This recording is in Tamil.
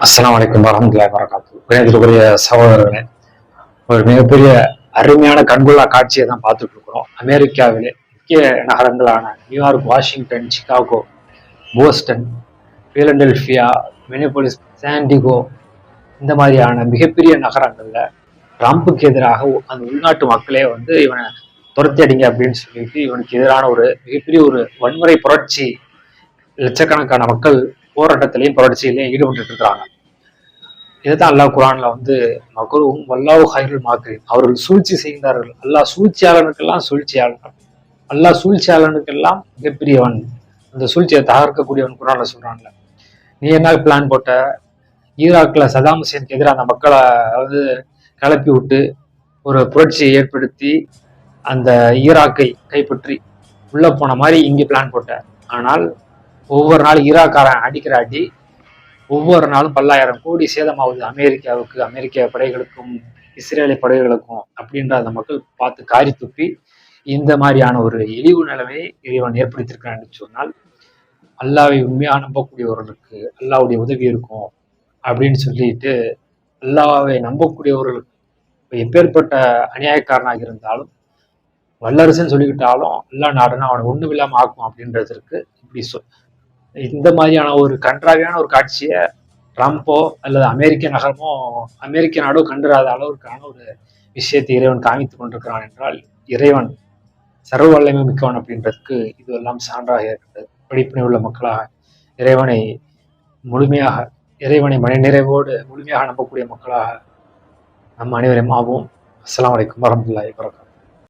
அஸ்ஸலாமு அலைக்கும் வரஹ்மத்துல்லாஹி வபரகாத்துஹு. கணிதத்துக்குரிய சகோதரர்களே, ஒரு மிகப்பெரிய அருமையான கண்கொள்ளா காட்சியை தான் பார்த்துட்டு இருக்கிறோம். அமெரிக்காவிலே முக்கிய நகரங்களான New York, Washington, Chicago, Boston, Philadelphia, Minneapolis, San Diego இந்த மாதிரியான மிகப்பெரிய நகரங்கள்ல ட்ரம்புக்கு எதிராக அந்த உள்நாட்டு மக்களே இவனை துரத்தி அடிங்க அப்படின்னு சொல்லிட்டு இவனுக்கு எதிரான ஒரு மிகப்பெரிய ஒரு வன்முறை புரட்சி, லட்சக்கணக்கான மக்கள் போராட்டத்திலையும் புரட்சியிலையும் ஈடுபட்டு இருக்கிறாங்க. இதைத்தான் அல்லாஹ் குரான்ல மக்ரூஹும் வல்லாஹு ஹைருல் மாக்கிரீன், அவர்கள் சூழ்ச்சி செய்கிறார்கள். அல்லாஹ் சூழ்ச்சியாளனுக்கெல்லாம் சூழ்ச்சியாளன், அல்லாஹ் சூழ்ச்சியாளனுக்கெல்லாம் மிகப்பெரியவன், அந்த சூழ்ச்சியை தகர்க்கக்கூடியவன் குரான்ல சொல்றான்ல. நீ என்ன பிளான் போட்ட? ஈராக்ல சதாம் ஹுசேனுக்கு எதிராக அந்த மக்களை கிளப்பி விட்டு ஒரு புரட்சியை ஏற்படுத்தி அந்த ஈராக்கை கைப்பற்றி உள்ள போன மாதிரி இங்கே பிளான் போட்ட. ஆனால் ஒவ்வொரு நாளும் ஈராக்காரன் அடிக்கிற அடி ஒவ்வொரு நாளும் பல்லாயிரம் கோடி சேதமாகுது அமெரிக்காவுக்கு, அமெரிக்க படைகளுக்கும் இஸ்ரேலிய படைகளுக்கும் அப்படின்ற அந்த மக்கள் பார்த்து காரி துப்பி இந்த மாதிரியான ஒரு இழிவு நிலைமையை இறைவன் ஏற்படுத்தியிருக்கிறான் என்று சொன்னால், அல்லாவை உண்மையாக நம்பக்கூடியவர்களுக்கு அல்லாவுடைய உதவி இருக்கும் அப்படின்னு சொல்லிட்டு அல்லாவை நம்பக்கூடியவர்களுக்கு எப்பேற்பட்ட அநியாயக்காரனாக இருந்தாலும் வல்லரசுன்னு சொல்லிக்கிட்டாலும் அல்லா நாடுனா அவனை ஒண்ணும் இல்லாம ஆக்கும் அப்படின்றதுக்கு இப்படி இந்த மாதிரியான ஒரு கன்றாவியான ஒரு காட்சியை ட்ரம்போ அல்லது அமெரிக்க நகரமோ அமெரிக்க நாடோ கண்டுராத அளவுக்கான ஒரு விஷயத்தை இறைவன் காமித்துக் கொண்டிருக்கிறான் என்றால் இறைவன் சர்வ வல்லமை மிக்கவன் அப்படின்றதுக்கு இதுவெல்லாம் சான்றாக இருக்கிறது. படிப்பினை உள்ள மக்களாக இறைவனை மன நிறைவோடு முழுமையாக நம்பக்கூடிய மக்களாக நம் அனைவரையும் ஆவோம். அஸ்ஸலாமு அலைக்கும் வரஹ்மத்துல்லாஹி வபரகாத்துஹு.